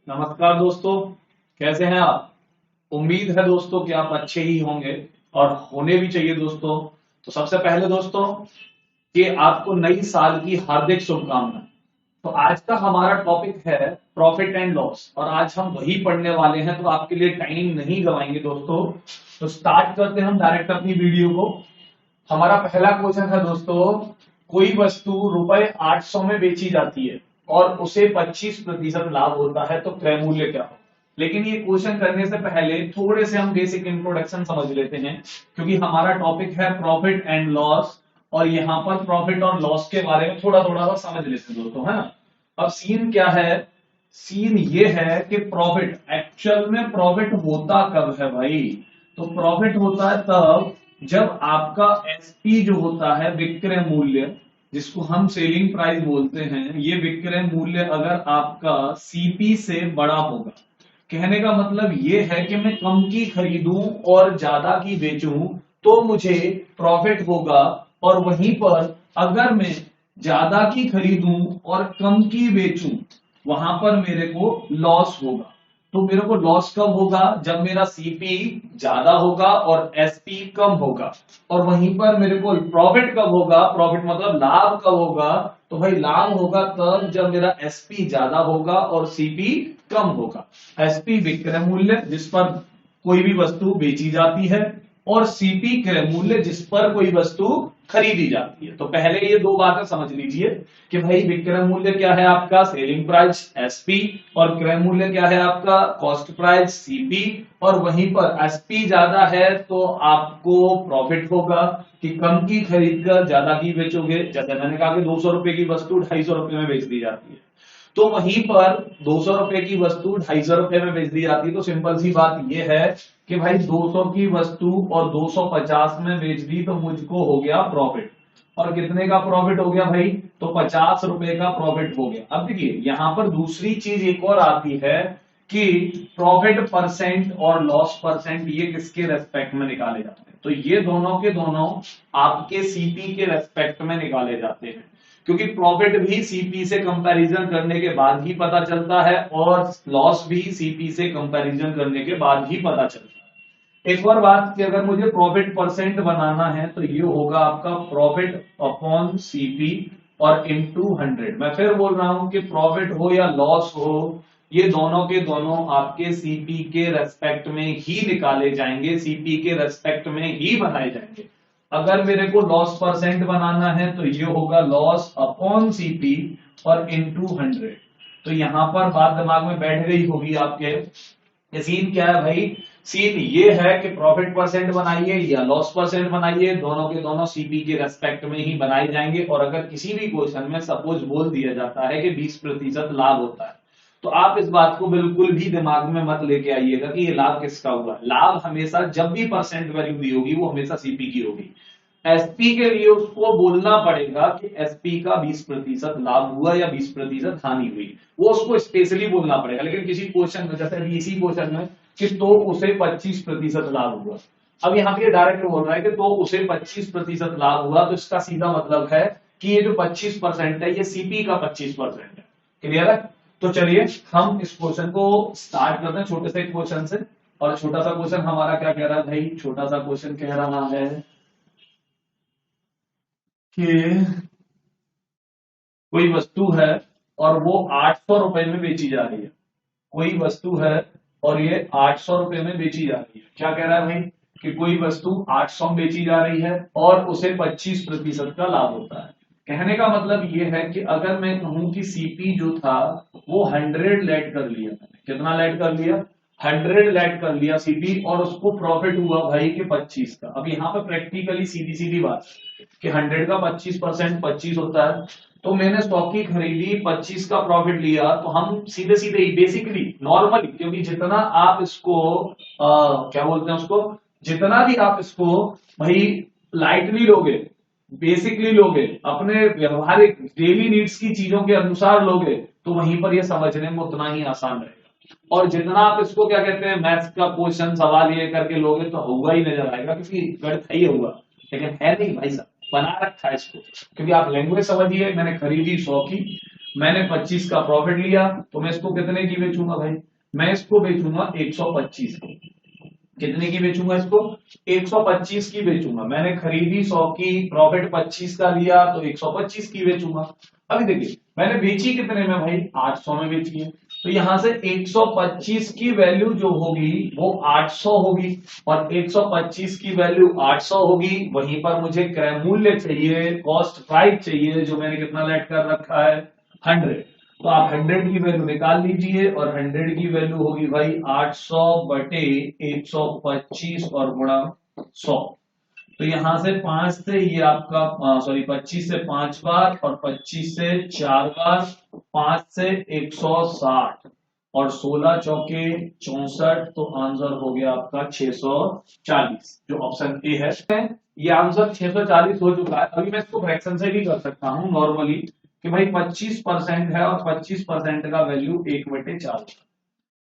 नमस्कार दोस्तों। कैसे हैं आप? उम्मीद है दोस्तों कि आप अच्छे ही होंगे और होने भी चाहिए दोस्तों। तो सबसे पहले दोस्तों कि आपको नई साल की हार्दिक शुभकामनाएं। तो आज का हमारा टॉपिक है प्रॉफिट एंड लॉस और आज हम वही पढ़ने वाले हैं, तो आपके लिए टाइम नहीं गवाएंगे दोस्तों। तो स्टार्ट करते हैं हम डायरेक्ट अपनी वीडियो को। हमारा पहला क्वेश्चन है दोस्तों, कोई वस्तु रुपए 800 में बेची जाती है और उसे 25% लाभ होता है, तो क्रय मूल्य क्या हो? लेकिन ये क्वेश्चन करने से पहले थोड़े से हम बेसिक इंट्रोडक्शन समझ लेते हैं, क्योंकि हमारा टॉपिक है प्रॉफिट एंड लॉस और यहाँ पर प्रॉफिट और लॉस के बारे में थोड़ा थोड़ा सा समझ लेते हैं दोस्तों, है ना। अब सीन क्या है? सीन ये है कि प्रॉफिट एक्चुअल में प्रॉफिट होता कब है भाई? तो प्रॉफिट होता है तब जब आपका एसपी जो होता है विक्रय मूल्य, जिसको हम सेलिंग प्राइस बोलते हैं, ये विक्रय मूल्य अगर आपका सीपी से बड़ा होगा। कहने का मतलब ये है कि मैं कम की खरीदूं और ज्यादा की बेचूं तो मुझे प्रॉफिट होगा, और वहीं पर अगर मैं ज्यादा की खरीदूं और कम की बेचूं वहां पर मेरे को लॉस होगा। तो मेरे को लॉस कब होगा? जब मेरा सीपी ज्यादा होगा और एसपी कम होगा। और वहीं पर मेरे को प्रॉफिट कब होगा? प्रॉफिट मतलब लाभ कब होगा? तो भाई लाभ होगा तब जब मेरा एसपी ज्यादा होगा और सीपी कम होगा। एसपी विक्रय मूल्य जिस पर कोई भी वस्तु बेची जाती है, और सीपी क्रय मूल्य जिस पर कोई वस्तु खरीदी जाती है। तो पहले ये दो बातें समझ लीजिए कि भाई विक्रय मूल्य क्या है आपका सेलिंग प्राइस एसपी, और क्रय मूल्य क्या है आपका कॉस्ट प्राइस सीपी। और वहीं पर एसपी ज्यादा है तो आपको प्रॉफिट होगा कि कम की खरीद कर ज्यादा की बेचोगे। जैसे मैंने कहा कि 200 रुपए की वस्तु 250 रुपए में बेच दी जाती है, तो वहीं पर 200 रुपए की वस्तु 250 रुपए में बेच दी जाती है। तो सिंपल सी बात यह है कि भाई 200 की वस्तु और 250 में बेच दी तो मुझको हो गया प्रॉफिट। और कितने का प्रॉफिट हो गया भाई? तो 50 रुपए का प्रॉफिट हो गया। अब देखिए यहां पर दूसरी चीज एक और आती है कि प्रॉफिट परसेंट और लॉस परसेंट ये किसके रेस्पेक्ट में निकाले जाते हैं? तो ये दोनों के दोनों आपके सीपी के रेस्पेक्ट में निकाले जाते हैं, क्योंकि प्रॉफिट भी सीपी से कंपैरिजन करने के बाद ही पता चलता है और लॉस भी सीपी से कंपैरिजन करने के बाद ही पता चलता है। एक और बात कि अगर मुझे प्रॉफिट परसेंट बनाना है तो ये होगा आपका प्रॉफिट अपॉन सीपी और इनटू 100। मैं फिर बोल रहा हूं कि प्रॉफिट हो या लॉस हो, ये दोनों के दोनों आपके सीपी के रेस्पेक्ट में ही निकाले जाएंगे, सीपी के रेस्पेक्ट में ही बनाए जाएंगे। अगर मेरे को लॉस परसेंट बनाना है तो ये होगा लॉस अपॉन सीपी और इनटू 100। तो यहां पर बात दिमाग में बैठ गई होगी आपके। ये सीन क्या है भाई? सीन ये है कि प्रॉफिट परसेंट बनाइए या लॉस परसेंट बनाइए, दोनों के दोनों सीपी के रेस्पेक्ट में ही बनाए जाएंगे। और अगर किसी भी क्वेश्चन में सपोज बोल दिया जाता है कि 20% लाभ होता है, तो आप इस बात को बिल्कुल भी दिमाग में मत लेके आइएगा कि ये लाभ किसका हुआ। लाभ हमेशा जब भी परसेंट वैल्यू दी होगी वो हमेशा सीपी की होगी। एसपी के लिए उसको बोलना पड़ेगा कि एसपी का 20% लाभ हुआ या 20% हानि हुई, वो उसको स्पेशली बोलना पड़ेगा। लेकिन किसी क्वेश्चन में, जैसे अभी इसी क्वेश्चन में कि तो उसे 25% लाभ हुआ, अब यहाँ पे डायरेक्ट बोल रहा है कि तो उसे 25% लाभ हुआ, तो इसका सीधा मतलब है कि ये जो 25% है ये सीपी का 25% है। क्लियर है? तो चलिए हम इस क्वेश्चन को स्टार्ट करते हैं छोटे से क्वेश्चन से। और छोटा सा क्वेश्चन हमारा क्या कह रहा है भाई? छोटा सा क्वेश्चन कह रहा है कि कोई वस्तु है और वो 800 रुपए में बेची जा रही है। कोई वस्तु है और ये 800 रुपए में बेची जा रही है। क्या कह रहा है भाई? कि कोई वस्तु 800 में बेची जा रही है और उसे 25% का लाभ होता है। कहने का मतलब ये है कि अगर मैं कहूं कि सीपी जो था वो 100 लेट कर लिया, मैंने कितना लेट कर लिया? 100 लेट कर लिया सीपी, और उसको प्रॉफिट हुआ भाई कि 25 का। अब यहाँ पे प्रैक्टिकली सीधी सीधी बात कि 100 का 25% 25 होता है। तो मैंने स्टॉक की खरीदी 25 का प्रॉफिट लिया, तो हम सीधे सीधे बेसिकली नॉर्मली, क्योंकि जितना आप इसको क्या बोलते हैं उसको, जितना भी आप इसको भाई लाइटली लोगे, बेसिकली लोगे, अपने व्यवहारिक डेली नीड्स की चीजों के अनुसार लोगे, तो वहीं पर यह समझने में उतना ही आसान रहेगा। और जितना आप इसको क्या कहते हैं मैथ्स का क्वेश्चन सवाल ये करके लोगे तो हुआ ही नजर आएगा, क्योंकि गणित है ही होगा। लेकिन है नहीं भाई साहब, बना रखा है इसको, क्योंकि आप लैंग्वेज समझिए। मैंने खरीदी 100 की, मैंने 25 का प्रॉफिट लिया, तो मैं इसको कितने की बेचूंगा भाई? मैं इसको बेचूंगा 125 की। कितने की बेचूंगा इसको? 125 की बेचूंगा। मैंने खरीदी 100 की, प्रॉफिट 25 का लिया, तो 125 की बेचूंगा। अभी देखिए मैंने बेची कितने में भाई? 800 में बेची है। तो यहां से 125 की वैल्यू जो होगी वो 800 होगी, और 125 की वैल्यू 800 होगी। वहीं पर मुझे क्रय मूल्य चाहिए, कॉस्ट प्राइस चाहिए, जो मैंने कितना लेट कर रखा है? 100। तो आप 100 की वैल्यू निकाल लीजिए, और 100 की वैल्यू होगी भाई 800 बटे 125 और गुणा 100। तो यहां से 5 से ये आपका सॉरी 25 से 5 बार, और 25 से 4 बार, 5 से 160, और 16 चौके 64। तो आंसर हो गया आपका 640, जो ऑप्शन ए है। ये आंसर 640 हो चुका है। अभी मैं इसको फ्रैक्शन से भी कर सकता हूं नॉर्मली, कि भाई 25% है, और 25% का वैल्यू 1/4।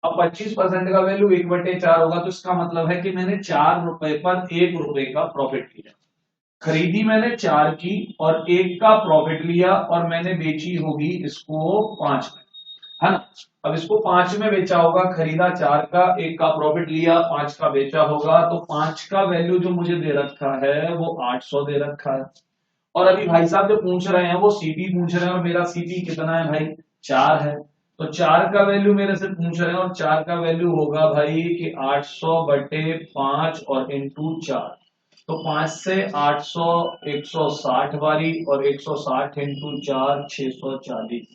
अब 25% का वैल्यू 1/4 होगा, तो इसका मतलब है कि मैंने 4 रुपए पर 1 रुपए का प्रॉफिट लिया। खरीदी मैंने 4 की, और 1 का प्रॉफिट लिया, और मैंने बेची होगी इसको 5 में, है ना? अब इसको 5 में बेचा होगा, खरीदा 4 का, 1 का प्रॉफिट लिया, 5 का बेचा होगा, तो 5 का वैल्यू जो मुझे दे रखा है वो 800 दे रखा है। और अभी भाई साहब जो पूछ रहे हैं वो सीपी पूछ रहे हैं, और मेरा सीपी कितना है भाई? 4 है। तो 4 का वैल्यू मेरे से पूछ रहे हैं, और 4 का वैल्यू होगा भाई कि 800 बटे 5 और इंटू 4। तो 5 से 800 160 वाली, और 160 इंटू 4 640।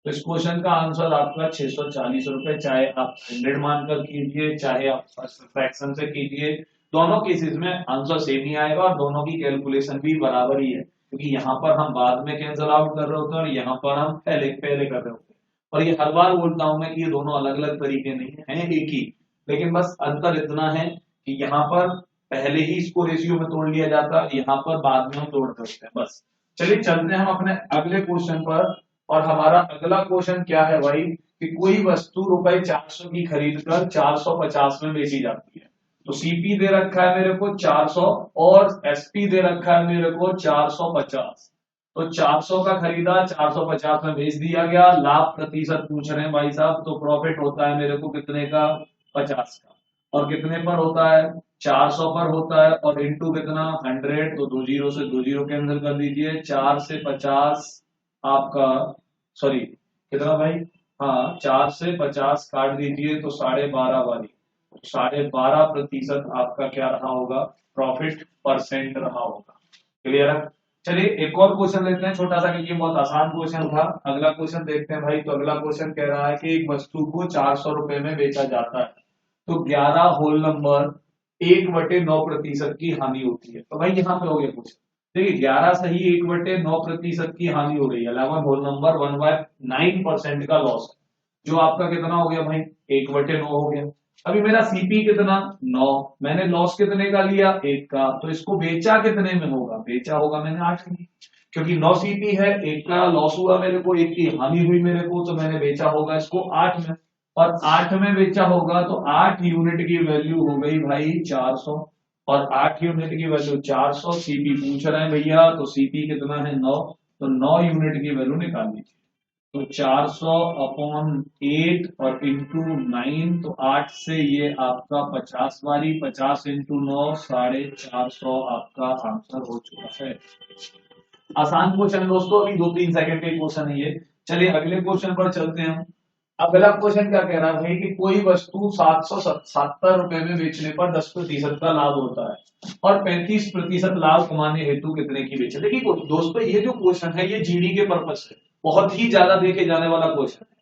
तो इस क्वेश्चन का आंसर आपका 640 रुपए, चाहे आप 100 मानकर कीजिए, चाहे आप फ्रैक्शन से कीजिए, दोनों केसेस में आंसर सेम ही आएगा, और दोनों की कैलकुलेशन भी बराबर ही है, क्योंकि यहाँ पर हम बाद में कैंसिल आउट कर रहे होते हैं, और यहाँ पर हम पहले पहले कर रहे होते हैं। और ये हर बार बोलता हूं मैं कि ये दोनों अलग अलग तरीके नहीं है, एक ही। लेकिन बस अंतर इतना है कि यहाँ पर पहले ही इसको रेशियो में तोड़ लिया जाता है, यहाँ पर बाद में हम तोड़ सकते हैं। बस चलिए चलते हैं हम अपने अगले क्वेश्चन पर। और हमारा अगला क्वेश्चन क्या है भाई? कि कोई वस्तु रुपए 400 की खरीद कर 450 में बेची जाती है। तो सीपी दे रखा है मेरे को 400, और एसपी दे रखा है मेरे को 450। तो 400 का खरीदा, 450 में बेच दिया गया। लाभ प्रतिशत पूछ रहे हैं भाई साहब, तो प्रॉफिट होता है मेरे को कितने का? 50 का। और कितने पर होता है? 400 पर होता है, और इंटू कितना? 100। तो 2 जीरो से 2 जीरो कैंसिल कर दीजिए। 4 से 50 आपका, सॉरी कितना भाई? हाँ, 4 से 50 काट दीजिए, तो 12.5 वाली। 12.5% आपका क्या रहा होगा? प्रॉफिट परसेंट रहा होगा। क्लियर है? चलिए एक और क्वेश्चन लेते हैं छोटा सा, क्योंकि बहुत आसान क्वेश्चन था। अगला क्वेश्चन देखते हैं भाई। तो अगला क्वेश्चन कह रहा है कि एक वस्तु को 400 रुपए में बेचा जाता है, तो 11 होल नंबर 1/9% की हानि होती है। तो भाई यहाँ पे हो गया क्वेश्चन, देखिए 11 सही 1/9% की हानि हो रही है। 11 होल नंबर 1/9% का लॉस है, जो आपका कितना हो गया भाई? 1/9 हो गया। अभी मेरा सीपी कितना? 9। मैंने लॉस कितने का लिया? 1 का। तो इसको बेचा कितने में होगा? बेचा होगा मैंने 8 में, क्योंकि 9 सीपी है, 1 का लॉस हुआ मेरे को, 1 की हानि हुई मेरे को, तो मैंने बेचा होगा इसको 8 में। और 8 में बेचा होगा, तो 8 यूनिट की वैल्यू हो गई भाई 400, और 8 यूनिट की वैल्यू 400। सीपी पूछ रहे हैं भैया, तो सीपी कितना है? 9। तो 9 यूनिट की वैल्यू निकाल लीजिए। तो 400 अपॉन 8 और इंटू 9, तो 8 से ये आपका 50 वाली, 50 इंटू 9 450 आपका आंसर हो चुका है। आसान क्वेश्चन है दोस्तों, अभी 2-3 सेकंड का क्वेश्चन है ये। चलिए अगले क्वेश्चन पर चलते हैं। अगला क्वेश्चन क्या कह रहा है भाई? कि कोई वस्तु 770 रुपए में बेचने पर 10% का लाभ होता है, और 35% लाभ कमाने हेतु कितने की बेचे? देखिए दोस्तों, ये जो क्वेश्चन है ये जीडी के पर्पज से बहुत ही ज्यादा देखे जाने वाला क्वेश्चन है,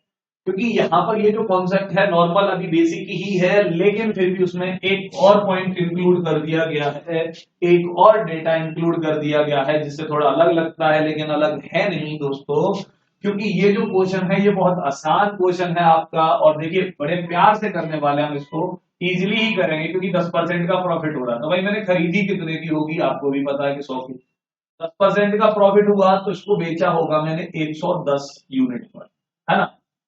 क्योंकि यहाँ पर ये जो कॉन्सेप्ट है नॉर्मल अभी बेसिक ही है, लेकिन फिर भी उसमें एक और पॉइंट इंक्लूड कर दिया गया है, एक और डेटा इंक्लूड कर दिया गया है, जिससे थोड़ा अलग लगता है, लेकिन अलग है नहीं दोस्तों, क्योंकि ये जो क्वेश्चन है ये बहुत आसान क्वेश्चन है आपका। और देखिए बड़े प्यार से करने वाले हम इसको इजीली ही करेंगे, क्योंकि 10% का प्रॉफिट हो रहा है। तो भाई मैंने खरीदी कितने की होगी? आपको भी पता है कि 100 की। 10% का प्रॉफिट हुआ, तो इसको बेचा होगा मैंने 110 यूनिट पर, है ना?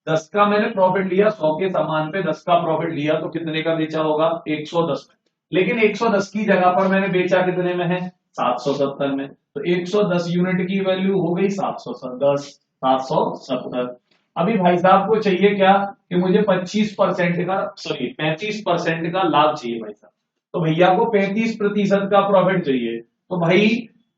10 का मैंने प्रॉफिट लिया, 100 के सामान पे 10 का प्रॉफिट लिया, तो कितने का बेचा होगा? 110 में। लेकिन 110 की जगह पर मैंने बेचा कितने में है? 770 में। तो 110 यूनिट की वैल्यू हो गई 710। 770। अभी भाई साहब को चाहिए क्या कि मुझे 25% का, सॉरी 35% का लाभ चाहिए भाई साहब। तो भैया को 35% का प्रॉफिट चाहिए। तो भाई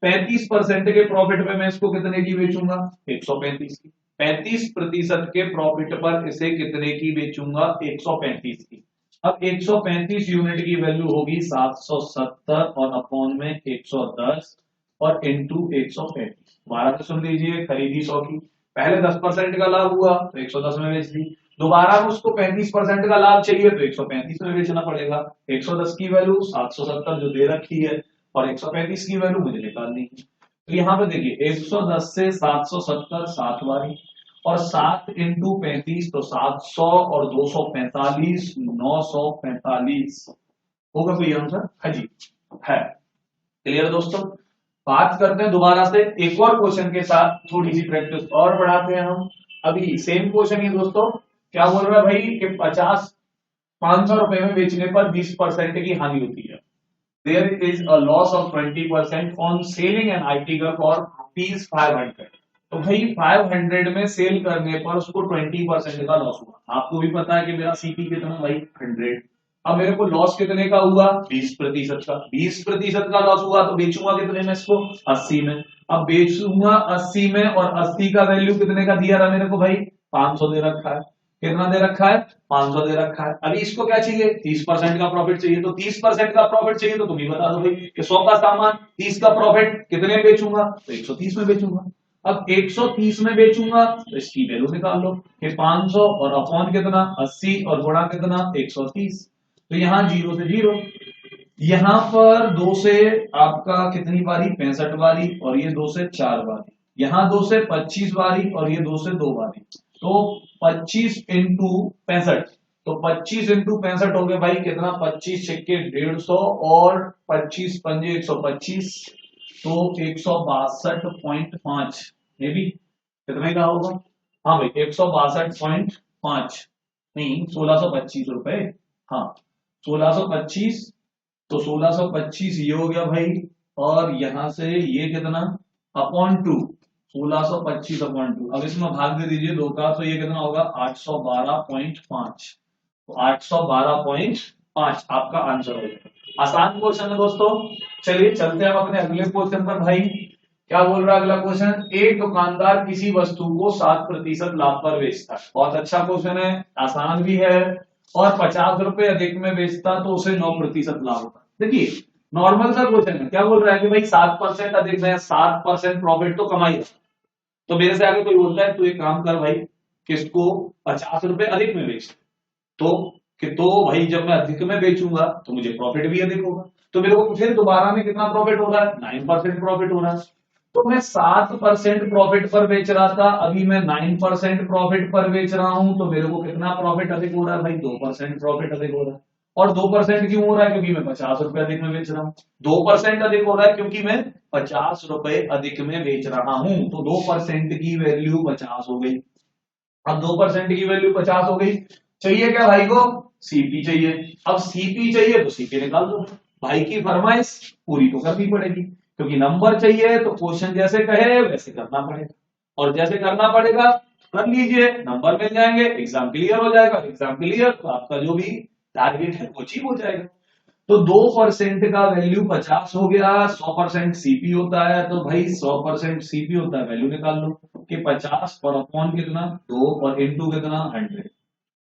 35% के प्रॉफिट पे मैं इसको कितने की बेचूंगा? 135 की। 35% के प्रॉफिट पर इसे कितने की बेचूंगा? 135 की। अब 135 यूनिट की वैल्यू होगी 770 और अपॉन में 110 और इंटू 135। दोबारा से सुन लीजिए, खरीदी 100 की, पहले 10% का लाभ हुआ तो 110 में बेच दी, दोबारा उसको 35% का लाभ चाहिए तो 135 में बेचना पड़ेगा। 110 की वैल्यू 770 जो दे रखी है और 135 की वैल्यू मुझे निकालनी है। तो यहाँ पे देखिए 110 से 770 7 बारी और 7 इंटू 35 तो 700 और 245 945 होगा कोई आंसर? हाँ जी है। क्लियर दोस्तों? बात करते हैं दोबारा से एक और क्वेश्चन के साथ, थोड़ी सी प्रैक्टिस और बढ़ाते हैं हम। अभी सेम क्वेश्चन है दोस्तों, क्या बोल रहा है भाई कि 500 रुपए में बेचने पर 20% की हानि होती है। There is a loss of 20% on selling an article for ₹500। तो भाई 500 में सेल करने पर उसको 20% का लॉस हुआ। आपको भी पता है कि मेरा सीपी कितना भाई 100। अब मेरे को लॉस कितने का हुआ? 20% का। 20% का लॉस हुआ तो बेचूंगा कितने में इसको? 80 में। अब बेचूंगा 80 में और 80 का वैल्यू कितने का दिया रहा मेरे को भाई? 500 दे रखा है। कितना दे रखा है? 500 दे रखा है। अभी इसको क्या चाहिए? 30% का प्रॉफिट चाहिए। तो 30% का प्रॉफिट चाहिए तो तुम ही बता दो भाई कि 100 का सामान 30 का प्रॉफिट कितने में बेचूंगा? तो 130 में बेचूंगा। अब 130 में बेचूंगा तो इसकी वैल्यू निकाल लो कि 500 और अपॉन कितना? 80 और गुणा कितना? 130। तो यहां 0 से 0, यहां पर 2 से आपका कितनी बारी? 65 बारी और ये 2 से 4 बारी, यहां 2 से 25 बारी और ये 2 से 2 बारी। तो 25 इंटू 65, तो 25 इंटू 65 हो गए भाई कितना? 25 छक्के 150 और 25 पंजे 125, तो 162.5 ये भी कितने का होगा? हाँ भाई 162.5 नहीं 1625 रुपए। हाँ 1625, तो 1625 ये हो गया भाई, और यहां से ये कितना? Upon two 1625 upon two. अब इसमें भाग दे दीजिए 2 का, तो ये कितना होगा? 812.5। तो 812.5 आपका आंसर हो गया। आसान क्वेश्चन है दोस्तों। चलिए चलते हैं हम अपने अगले क्वेश्चन पर। भाई क्या बोल रहा है अगला क्वेश्चन? एक दुकानदार किसी वस्तु को 7% लाभ पर बेचता है। बहुत अच्छा क्वेश्चन है, आसान भी है, और 50 रुपए अधिक में बेचता तो उसे 9% लाभ होता। देखिए नॉर्मल सा क्वेश्चन है, क्या बोल रहा है कि भाई 7% अधिक में 7% प्रॉफिट तो कमाई। तो मेरे से आगे कोई बोलता है तू एक काम कर भाई, किसको 50 रुपए अधिक में बेच, तो तो भाई जब मैं अधिक में बेचूंगा तो मुझे प्रॉफिट भी अधिक होगा। तो मेरे को फिर दोबारा में कितना प्रॉफिट हो रहा है? 9% प्रॉफिट हो रहा है। तो मैं 7% प्रॉफिट पर बेच रहा था, अभी मैं 9% प्रॉफिट पर बेच रहा हूं, तो मेरे को कितना प्रॉफिट अधिक हो रहा है भाई? 2% प्रॉफिट अधिक हो रहा है। और 2% क्यों हो रहा है? क्योंकि मैं 50 रुपए अधिक में बेच रहा हूं। 2% अधिक हो रहा है क्योंकि मैं 50 रुपए अधिक में बेच रहा हूं, तो 2% की वैल्यू 50 हो गई। अब 2% की वैल्यू 50 हो गई। चाहिए क्या भाई को? सीपी चाहिए। अब सीपी चाहिए तो सीपी निकाल दो। भाई की फरमाइश पूरी तो करनी पड़ेगी, क्योंकि नंबर चाहिए तो क्वेश्चन जैसे कहे वैसे करना पड़ेगा, और जैसे करना पड़ेगा कर लीजिए, नंबर मिल जाएंगे, एग्जाम क्लियर हो जाएगा। एग्जाम क्लियर तो आपका जो भी टारगेट है वो अचीव हो जाएगा। तो 2% का वैल्यू 50 हो गया, 100% सीपी होता है, तो भाई 100% सीपी होता है, वैल्यू निकाल लो कि 50 और अपॉन कितना? 2 और इंटू कितना? 100।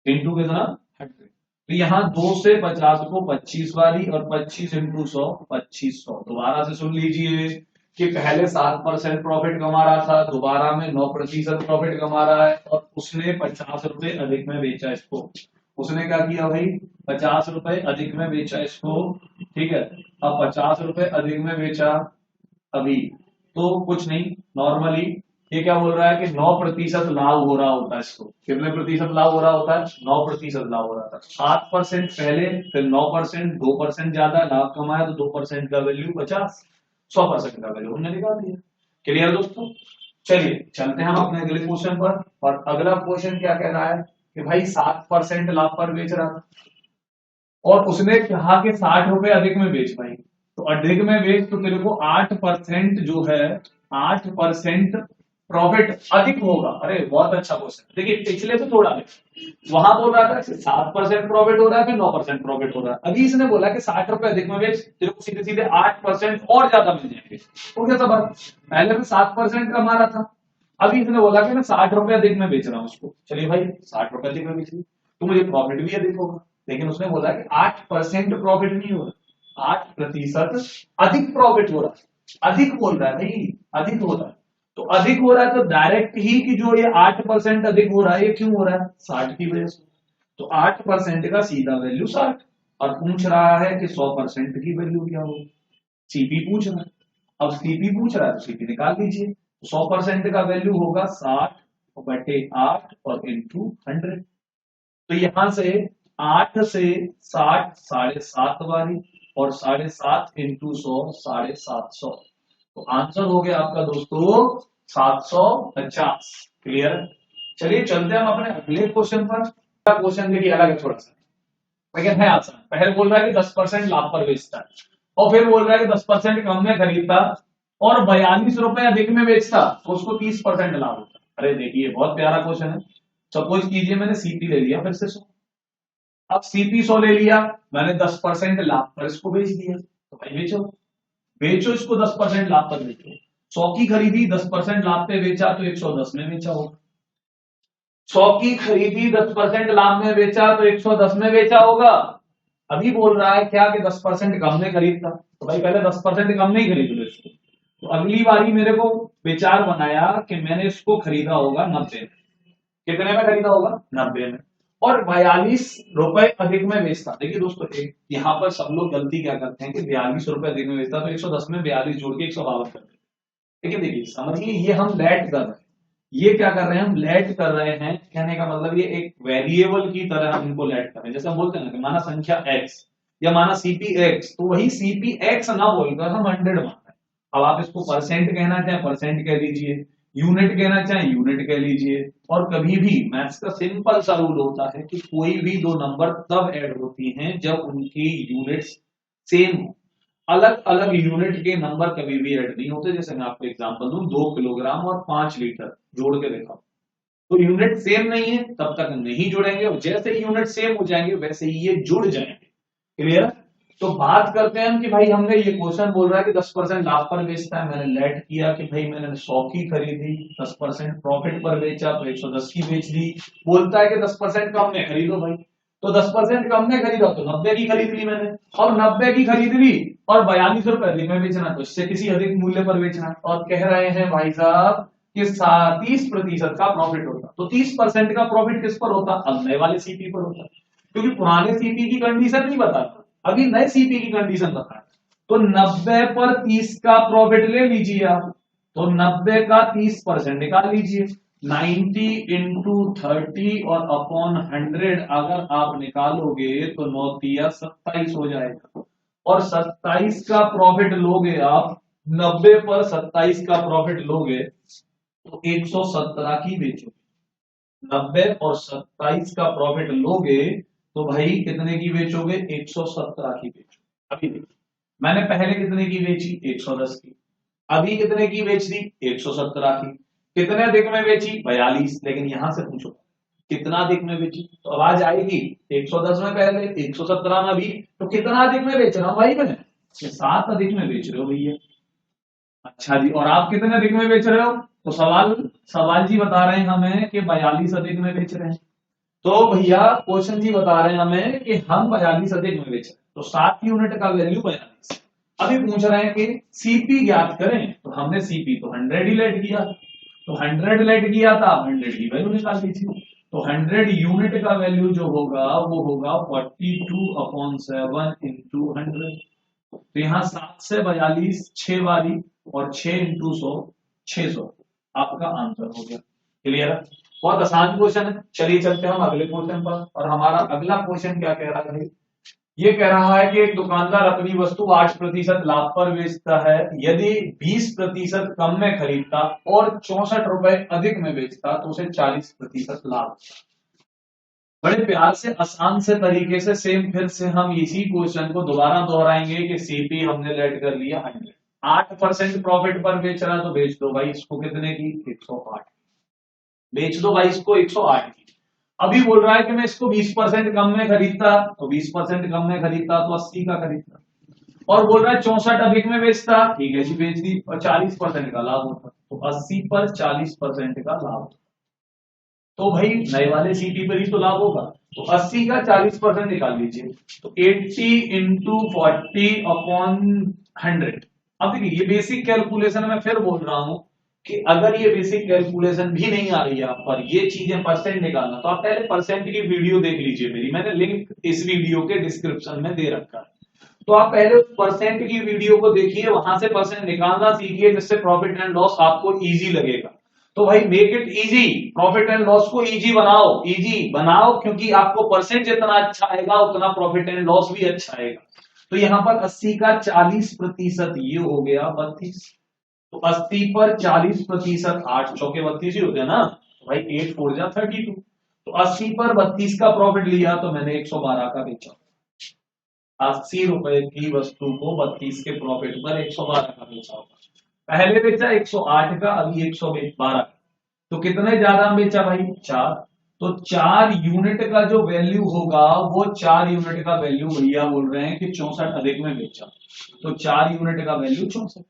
इंटू कितना? 100। तो यहाँ 2 से 50 को 25 बारी और 25 इंटू 100 2500। दोबारा से सुन लीजिए कि पहले 7% प्रॉफिट कमा रहा था, दोबारा में 9% प्रॉफिट कमा रहा है, और उसने 50 रुपए अधिक में बेचा इसको। उसने क्या किया भाई? 50 रुपए अधिक में बेचा इसको, ठीक है। अब 50 रुपए अधिक में बेचा अभी, तो कुछ नहीं, नॉर्मली ये क्या बोल रहा है कि 9% लाभ हो रहा होता है इसको। कितने प्रतिशत लाभ हो रहा होता है? 9% लाभ हो रहा था। 7% पहले, फिर 9%, 2% ज्यादा लाभ कमाया तो 2% का वैल्यू 50, 100% का वैल्यू हमने निकाल दिया। क्लियर दोस्तों? चलिए चलते हैं हम अपने अगले क्वेश्चन पर। और अगला क्वेश्चन क्या कह रहा है कि भाई 7% लाभ पर बेच रहा था, और उसने कहा कि 60 रुपए अधिक में बेच भाई। तो अधिक में बेच तो तेरे को 8% जो है, 8% प्रॉफिट अधिक होगा। अरे बहुत अच्छा क्वेश्चन। देखिए पिछले से थोड़ा वहां बोल रहा था 7% प्रॉफिट हो रहा है, फिर 9% प्रॉफिट हो रहा है। अभी इसने बोला कि 60 रुपए अधिक में बेच, तेरे को सीधे सीधे 8% और ज्यादा मिल जाएंगे। तो कैसा बात, पहले में 7% कमा रहा था, अभी इसने बोला कि मैं 60 रुपए अधिक में बेच रहा हूँ उसको। चलिए भाई 60 रुपए अधिक में बेच ली तो मुझे प्रॉफिट भी अधिक होगा, लेकिन उसने बोला कि 8% प्रॉफिट नहीं हो रहा, 8% अधिक प्रॉफिट हो रहा है। अधिक बोल रहा है भाई, अधिक हो रहा है। तो अधिक हो रहा है तो डायरेक्ट ही कि जो ये 8% अधिक हो रहा है, ये क्यों हो रहा है, 60 की वजह से। तो 8% का सीधा वैल्यू 60, और पूछ रहा है कि 100% की वैल्यू क्या होगी। सीपी पूछ रहा है, अब सीपी पूछ रहा है तो सीपी निकाल लीजिए। 100% का वैल्यू होगा 60/8 और इंटू 100। तो यहां से 8 से 60 7.5 बारी, और 7.5 इंटू 100 750। तो आंसर हो गया आपका दोस्तों 750। क्लियर। चलिए चलते हैं हम अपने अगले क्वेश्चन पर। क्वेश्चन देखिए अलग है थोड़ा सा, लेकिन है आसान। पहले बोल रहा है कि 10% लाभ पर बेचता है, और फिर बोल रहा है कि 10% कम में खरीदता और 42 रुपए अधिक में बेचता तो उसको 30% लाभ होता। अरे देखिए बहुत प्यारा क्वेश्चन है। सपोज कीजिए मैंने सीपी ले लिया फिर से 100, अब सीपी 100 ले लिया, मैंने 10% लाभ पर इसको बेच दिया, तो भाई बेचो, बेचो इसको 10% लाभ पर बेचो। 100 की खरीदी 10% लाभ पे बेचा तो 110 में बेचा होगा। 100 की खरीदी 10% लाभ में बेचा तो 110 में बेचा होगा। अभी बोल रहा है क्या कि 10% कम में खरीदता, तो भाई पहले 10% कम नहीं खरीद लो इसको। तो अगली बारी मेरे को विचार बनाया कि मैंने इसको खरीदा होगा 90 में। कितने में खरीदा होगा, 90 में, और 42 रुपए अधिक में बेचता। देखिए दोस्तों एक यहाँ पर सब लोग गलती क्या करते हैं कि 42 रुपए अधिक में बेचता तो 110 में 42 जोड़ के 152 कर देते। लेकिन देखिए समझिए ये हम लेट कर रहे हैं, ये क्या कर रहे हैं, हम लेट कर रहे हैं। कहने का मतलब ये एक वेरिएबल की तरह हम इनको लेट कर रहे हैं। जैसे हम बोलते हैं ना कि माना संख्या x या माना सीपी x, तो वही सीपी x ना बोलकर हम 100 मान रहे हैं। अब आप इसको परसेंट कहना चाहें परसेंट कह लीजिए, यूनिट कहना चाहें यूनिट कह लीजिए। और कभी भी मैथ्स का सिंपल सा रूल होता है कि कोई भी दो नंबर तब ऐड होती हैं जब उनकी यूनिट्स सेम हो। अलग अलग यूनिट के नंबर कभी भी ऐड नहीं होते। जैसे मैं आपको एग्जांपल दूं, 2 किलोग्राम और 5 लीटर जोड़ के देखा, तो यूनिट सेम नहीं है तब तक नहीं जुड़ेंगे, और जैसे यूनिट सेम हो जाएंगे वैसे ही ये जुड़ जाएंगे। क्लियर। तो बात करते हैं कि भाई हमने ये क्वेश्चन बोल रहा है कि 10% लाभ पर बेचता है, मैंने लेट किया कि भाई मैंने 100 की खरीदी, 10% प्रॉफिट पर बेचा तो 110 की बेच दी। बोलता है कि 10% कम में खरीदो भाई, तो 10% कम में खरीदा तो 90 की खरीद ली मैंने, और 90 की खरीद ली और 42 रुपए अधिक में बेचना, तो इससे किसी अधिक मूल्य पर बेचना। और कह रहे हैं भाई साहब कि 30% का प्रॉफिट होता, तो 30% का प्रॉफिट किस पर होता, अब नए वाले सीपी पर होता, क्योंकि पुराने सीपी की कंडीशन नहीं बताता, अभी नए सीपी की कंडीशन बता। तो 90 पर 30 का प्रॉफिट ले लीजिए आप, तो 90 का 30% निकाल लीजिए। 90 इंटू 30 और अपॉन 100 अगर आप निकालोगे तो 9 तिया 27 हो जाएगा, और 27 का प्रॉफिट लोगे आप, 90 पर 27 का प्रॉफिट लोगे तो 117 की बेचोगे। 90 और 27 का प्रॉफिट लोगे तो भाई कितने की बेचोगे, 117 की बेचोगे। अभी देखिए मैंने पहले कितने की बेची, 110 की, अभी कितने की बेच दी, 117 की। कितने अधिक में बेची, 42। लेकिन यहां से पूछो कितना अधिक में बेची, तो आवाज आएगी 110 में पहले, 117 में भी, तो कितना अधिक में बेच रहा हूं भाई मैं, 7 अधिक में बेच रहे हो भैया। अच्छा जी, और आप कितने अधिक में बेच रहे हो, तो सवाल सवाल जी बता रहे हैं हमें कि 42 अधिक में बेच रहे हैं। तो भैया क्वेश्चन जी बता रहे हैं हमें कि हम 42 अधिक में बेच रहे हैं, तो 7 यूनिट का वैल्यू 42। अभी पूछ रहे हैं कि सीपी ज्ञात करें, तो हमने सीपी तो 100 ही लेट किया, तो 100 लेट किया था, 100 की वैल्यू निकाल दीजिए। तो 100 यूनिट का वैल्यू जो होगा वो होगा 42/7 इंटू 100। तो यहाँ 7 से 42 6 बारी, और 6 इंटू 100 600, आपका आंसर हो गया। क्लियर है, बहुत आसान क्वेश्चन है। चलिए चलते हैं हम अगले क्वेश्चन पर, और हमारा अगला क्वेश्चन क्या कह रहा है, ये कह रहा है कि एक दुकानदार अपनी वस्तु 8% लाभ पर बेचता है, यदि 20% कम में खरीदता और 64 रुपए अधिक में बेचता तो उसे 40% लाभ होता। बड़े प्यार से आसान से तरीके से सेम फिर से हम इसी क्वेश्चन को दोबारा दोहराएंगे कि सीपी हमने लेट कर लिया 100, 8% प्रॉफिट पर बेच रहा, तो बेच दो भाई इसको कितने की, 108। बेच दो भाई इसको 108 की। अभी बोल रहा है कि मैं इसको 20% कम में खरीदता, तो 20% कम में खरीदता तो 80 का खरीदता। और बोल रहा है 64 अधिक में बेचता, ठीक है जी बेच दी, और 40% का लाभ होता, तो 80 पर 40% का लाभ। तो भाई नए वाले सीपी पर ही तो लाभ होगा, तो 80 का 40% निकाल लीजिए, तो 80 इंटू 40 अपॉन 100। अब देखिए ये बेसिक कैलकुलेशन मैं फिर बोल रहा हूं कि अगर ये बेसिक कैलकुलेशन भी नहीं आ रही है आप पर, ये चीजें परसेंट निकालना, तो आप पहले परसेंट की वीडियो देख लीजिए मेरी, मैंने लिंक इस वीडियो के डिस्क्रिप्शन में दे रखा है। तो आप पहले परसेंट की वीडियो को देखिए, वहां से परसेंट निकालना सीखिए, जिससे प्रॉफिट एंड लॉस आपको इजी लगेगा। तो भाई make it easy, profit and loss को इजी बनाओ, इजी बनाओ, क्योंकि आपको परसेंट जितना अच्छा आएगा उतना प्रॉफिट एंड लॉस भी अच्छा आएगा। तो यहां पर 80 का 40% ये हो गया 32, तो 80 पर 40%, 8 चौके 32 ही होते हैं ना, तो भाई 8 4 जा 32, तो 80 पर 32 का प्रॉफिट लिया, तो मैंने 112 का बेचा। 80 रुपए की वस्तु को 32 के प्रॉफिट पर 112 का बेचा होगा। पहले बेचा 108 का, अभी 112 का, तो कितने ज्यादा बेचा भाई, 4। तो 4 यूनिट का जो वैल्यू होगा, वो 4 यूनिट का वैल्यू भैया बोल रहे हैं कि 64 अधिक में बेचा, तो 4 यूनिट का वैल्यू 64।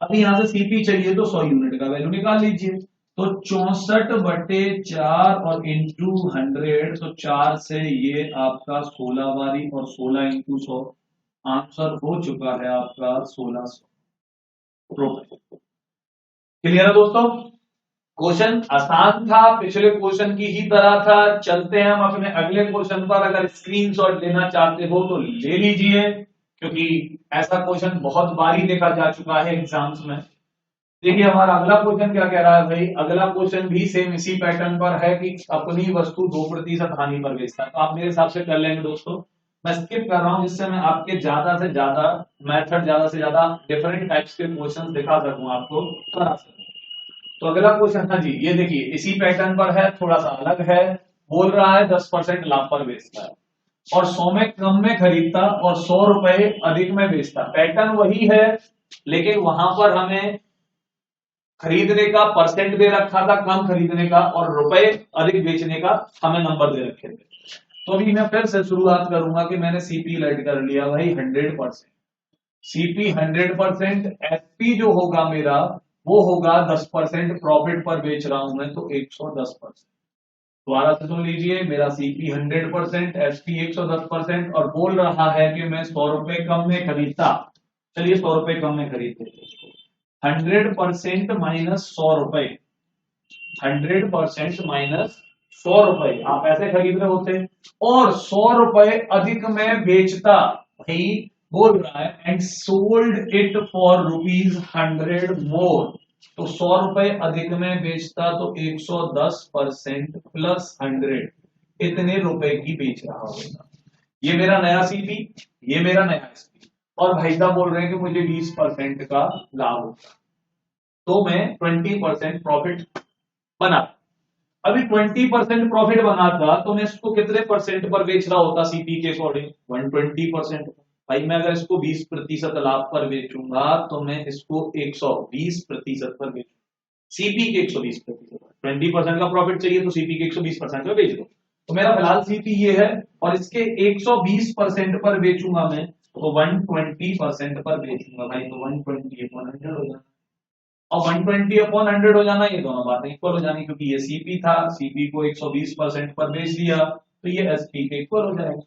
अभी यहां से सीपी चाहिए, तो 100 यूनिट का वैल्यू निकाल लीजिए, तो 64/4 और इंटू 100, तो 4 से ये आपका 16 बारी, और 16 इंटू 100, आंसर हो चुका है आपका 1600 रुपए। क्लियर है दोस्तों? क्वेश्चन आसान था, पिछले क्वेश्चन की ही तरह था। चलते हैं हम अपने अगले क्वेश्चन पर। अगर स्क्रीनशॉट लेना चाहते हो तो ले लीजिए, क्योंकि ऐसा क्वेश्चन बहुत बारी देखा जा चुका है एग्जाम्स में। देखिए हमारा अगला क्वेश्चन क्या कह रहा है भाई, अगला क्वेश्चन भी सेम इसी पैटर्न पर है कि अपनी वस्तु 2% हानि पर बेचता है। तो आप मेरे हिसाब से कर लेंगे दोस्तों, मैं स्किप कर रहा हूं, जिससे मैं आपके ज्यादा से ज्यादा मेथड, ज्यादा से ज्यादा डिफरेंट टाइप्स के क्वेश्चन दिखा सकूं आपको, करा सकूं। तो अगला क्वेश्चन, हाँ जी ये देखिए इसी पैटर्न पर है, थोड़ा सा अलग है। बोल रहा है 10% लाभ पर बेचता है, और 100 में कम में खरीदता, और 100 रुपए अधिक में बेचता। पैटर्न वही है, लेकिन वहां पर हमें खरीदने का परसेंट दे रखा था कम खरीदने का, और रुपए अधिक बेचने का हमें नंबर दे रखे थे। तो अभी मैं फिर से शुरुआत करूंगा कि मैंने सीपी लेट कर लिया भाई 100%, सीपी 100%, एसपी जो होगा मेरा वो होगा 10%, प्रॉफिट पर बेच रहा हूं मैं, तो 110%। दोबारा से सुन लीजिए, मेरा सीपी 100%, एसपी 110%, और बोल रहा है कि मैं 100 रुपए कम में खरीदता। चलिए 100 रुपए कम में खरीदते हैं, 100% माइनस 100 रुपए, 100% माइनस 100 रुपए आप ऐसे खरीद रहे होते, और 100 रुपए अधिक में बेचता भाई, बोल रहा है एंड सोल्ड इट फॉर ₹100 मोर, तो 100 रुपए अधिक में बेचता, तो 110% प्लस 100, इतने रुपए की बेच रहा होगा। ये मेरा नया सीपी, ये मेरा नया एसपी, और भाई साहब बोल रहे हैं कि मुझे 20% का लाभ होगा, तो मैं 20% प्रॉफिट बना। अभी 20% प्रॉफिट बनाता, तो मैं इसको कितने परसेंट पर बेच रहा होता सीपी के अकॉर्डिंग, 120%। भाई मैं अगर इसको 20% लाभ पर बेचूंगा, तो मैं इसको 120% पर बेचूंगा, सीपी के 120%। 20% का प्रॉफिट चाहिए, तो सीपी के 120% में बेच दो। तो मेरा फिलहाल सीपी ये है, और इसके 120% पर बेचूंगा मैं, तो 120% पर बेचूंगा भाई, तो 120/100 हो जाना, और 120/100 हो जाना, ये दोनों बातें इक्वल हो जानी, क्योंकि ये सीपी था, सीपी को 120% पर बेच दिया, तो ये एसपी के इक्वल हो जाएगा,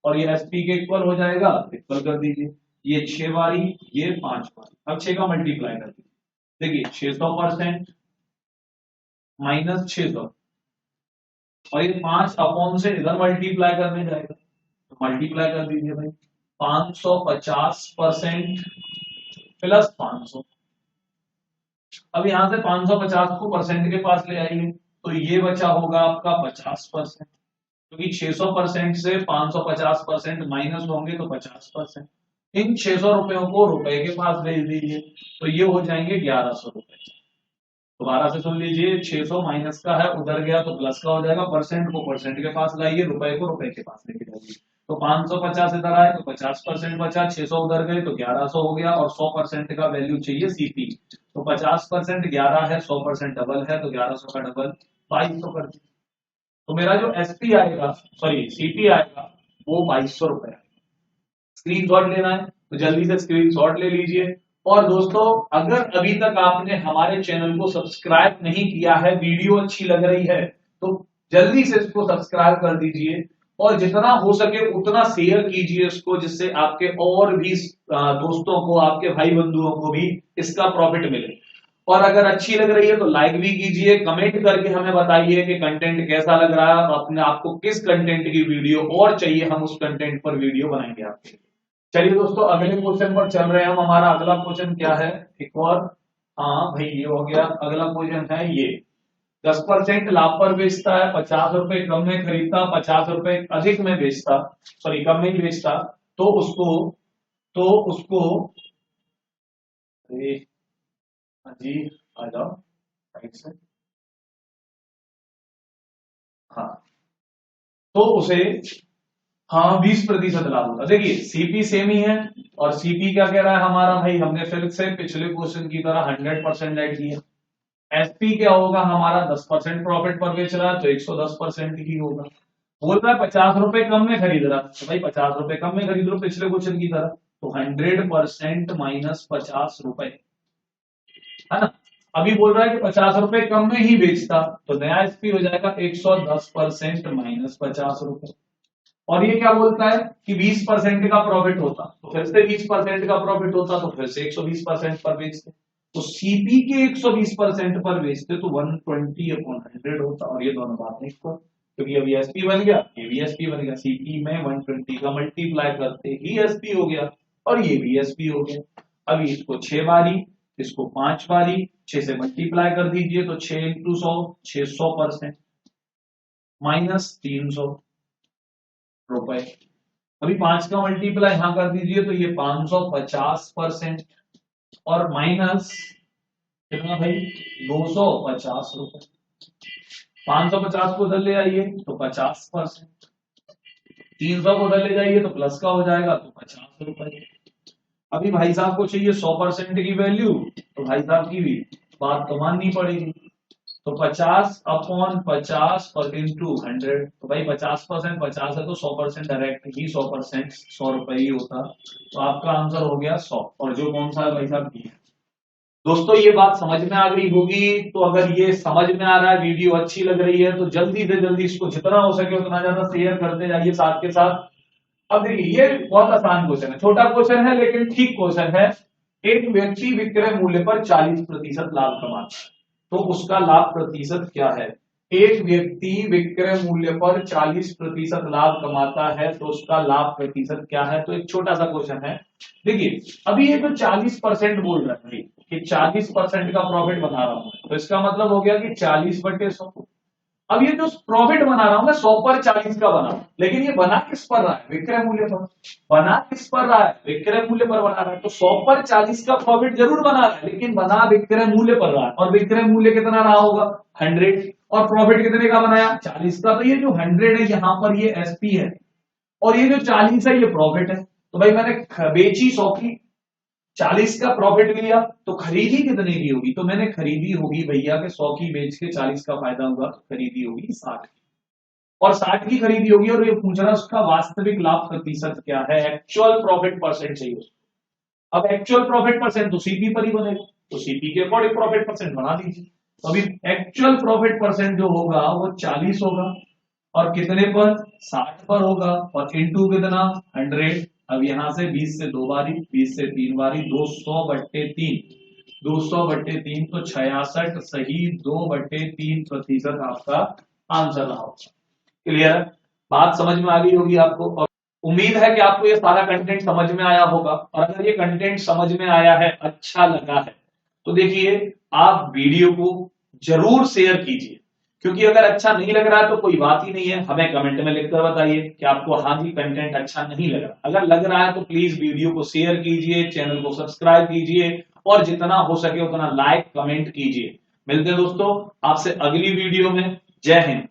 और ये एसपी के इक्वल हो जाएगा, इक्वल कर दीजिए, ये 6 बारी, ये 5 बारी, अब 6 का मल्टीप्लाई कर दीजिए, देखिए 600% माइनस 600, और ये 5 अपॉन से इधर मल्टीप्लाई करने जाएगा, तो मल्टीप्लाई कर दीजिए भाई, 550% प्लस 500। अब यहां से 550 को परसेंट के पास ले आइए, तो ये बचा होगा आपका 50%, क्योंकि 600% से 550% माइनस होंगे, तो 50%। इन 600 रुपयों को रुपए के पास भेज दीजिए, तो ये हो जाएंगे 1100 रुपए। दोबारा से सुन लीजिए, 600 माइनस का है, उधर गया तो प्लस का हो जाएगा, परसेंट को परसेंट के पास लाइए, रुपए को रुपए के पास लेके जाइए, तो 550 इधर आए तो 50% बचा, 600 उधर गए तो 1100 हो गया, और 100% का वैल्यू चाहिए सीपी। तो 50% 11 है, 100% डबल है, तो 1100 का डबल 2200 कर दिया। तो मेरा जो एसपी आएगा, सॉरी सीपी आएगा, वो 2200 रुपए। स्क्रीनशॉट लेना है तो जल्दी से स्क्रीनशॉट ले लीजिए। और दोस्तों, अगर अभी तक आपने हमारे चैनल को सब्सक्राइब नहीं किया है, वीडियो अच्छी लग रही है तो जल्दी से इसको सब्सक्राइब कर दीजिए, और जितना हो सके उतना शेयर कीजिए इसको, जिससे आपके और भी दोस्तों को, आपके भाई बंधुओं को भी इसका प्रॉफिट मिले। और अगर अच्छी लग रही है तो लाइक भी कीजिए, कमेंट करके हमें बताइए कि कंटेंट कैसा लग रहा है, अपने आपको किस कंटेंट की वीडियो और चाहिए, हम उस कंटेंट पर वीडियो बनाएंगे आपके लिए। चलिए दोस्तों, अगले क्वेश्चन पर चल रहे हैं हम। हमारा अगला क्वेश्चन क्या है, एक और, हाँ भाई ये हो गया। अगला क्वेश्चन है ये, 10% लाभ पर बेचता है, 50 रुपए कम में खरीदता, 50 रुपए अधिक में बेचता, सॉरी कम में ही बेचता, तो उसको अरे हाँ जी, आ जाओ साइड से। हाँ, तो उसे, हाँ 20% लाभ होगा। देखिए सीपी सेम ही है, और सीपी क्या कह रहा है हमारा भाई, हमने फिर से पिछले क्वेश्चन की तरह 100% ऐड किया। एसपी क्या होगा हमारा, 10% प्रॉफिट पर बेच रहा है, तो 110% ही होगा। बोल रहा है 50 रुपए कम में खरीद रहा, तो भाई 50 रुपए कम में खरीद लो पिछले क्वेश्चन की तरह, तो 100% माइनस 50 रुपए, है ना। अभी बोल रहा है कि 50 रुपए कम में ही बेचता, तो नया एसपी हो जाएगा 110% माइनस 50 रुपए। और ये क्या बोलता है कि 20% का प्रॉफिट होता, तो फिर से 20% का प्रॉफिट होता, तो फिर से 120% पर बेचते। तो सीपी के 120% पर बेचते तो 120/100 होता, और ये दोनों बात नहीं को, क्योंकि अभी एसपी बन गया, ये भी एसपी बन गया, सीपी में 120 का मल्टीप्लाई करते ही एसपी हो गया, और ये भी एसपी हो गया। अभी इसको 6 बारी, इसको 5 बारी, 6 से मल्टीप्लाई कर दीजिए, तो 6 इंटू 100, 600% माइनस 300 रुपए। अभी 5 का मल्टीप्लाई यहां कर दीजिए, तो ये 550%, और माइनस कितना भाई, 250 रुपए। 550 को उधर ले आइए तो 50%, 300 को उधर ले जाइए तो प्लस का हो जाएगा, तो 50 रुपए। अभी भाई साहब को चाहिए 100% की वैल्यू, तो भाई साहब की भी बात तो माननी पड़ेगी। तो 50/50 और इंटू 100, तो भाई 50% 50 है, तो 100% डायरेक्ट ही 100%, 100 रुपए ही होता। तो आपका आंसर हो गया 100, और जो कौन सा है भाई साहब की। दोस्तों ये बात समझ में आ गई होगी, तो अगर ये समझ में आ रहा है, वीडियो अच्छी लग रही है, तो जल्दी से जल्दी इसको जितना हो सके उतना ज्यादा शेयर करते जाइए साथ के साथ। अब देखिए ये बहुत आसान क्वेश्चन है, छोटा क्वेश्चन है लेकिन ठीक क्वेश्चन है। एक व्यक्ति विक्रय मूल्य पर 40% लाभ कमाता है, तो उसका लाभ प्रतिशत क्या है। एक व्यक्ति विक्रय मूल्य पर 40% लाभ कमाता है, तो उसका लाभ प्रतिशत क्या है। तो एक छोटा सा क्वेश्चन है। देखिए अभी ये जो 40% बोल रहा है कि 40% का प्रॉफिट बना रहा हूं, तो इसका मतलब हो गया कि 40/100। अब ये जो प्रॉफिट बना रहा हूं मैं 100 पर 40 का बना, लेकिन ये बना किस पर रहा है, विक्रय मूल्य पर। बना किस पर रहा है, विक्रय मूल्य पर बना रहा है, तो 100 पर 40 का प्रॉफिट जरूर बना रहा है, लेकिन बना विक्रय मूल्य पर रहा है। और विक्रय मूल्य कितना रहा होगा, 100, और प्रॉफिट कितने का बनाया, 40 का। तो ये जो 100 है यहां पर ये एसपी है, और ये जो 40 है ये प्रॉफिट है। तो भाई मैंने बेची 100 की, 40 का प्रॉफिट लिया, तो खरीदी कितने की होगी, तो मैंने खरीदी होगी भैया के 100 की बेच के 40 का फायदा हुआ, तो खरीदी होगी 60 की, और 60 की खरीदी होगी। और ये पूछ रहा है उसका वास्तविक लाभ प्रतिशत क्या है, एक्चुअल प्रॉफिट परसेंट चाहिए। अब एक्चुअल प्रॉफिट परसेंट तो सीपी पर ही बनेगा, तो सीपी के अकॉर्डिंग प्रॉफिट परसेंट बना दीजिए। तो अभी एक्चुअल प्रॉफिट परसेंट जो होगा वो 40 होगा, और कितने पर, 60 पर होगा, और इंटू कितना, 100। अब यहां से 20 से 2 बारी, 20 से 3 बारी, 200/3, 200/3 तो 66 सही 2/3% आपका आंसर रहा होगा। क्लियर है, बात समझ में आ गई होगी आपको, और उम्मीद है कि आपको ये सारा कंटेंट समझ में आया होगा। और अगर ये कंटेंट समझ में आया है, अच्छा लगा है, तो देखिए आप वीडियो को जरूर शेयर कीजिए, क्योंकि अगर अच्छा नहीं लग रहा है तो कोई बात ही नहीं है, हमें कमेंट में लिखकर बताइए कि आपको हाँ जी कंटेंट अच्छा नहीं लग रहा। अगर लग रहा है तो प्लीज वीडियो को शेयर कीजिए, चैनल को सब्सक्राइब कीजिए, और जितना हो सके उतना लाइक कमेंट कीजिए। मिलते हैं दोस्तों आपसे अगली वीडियो में। जय हिंद।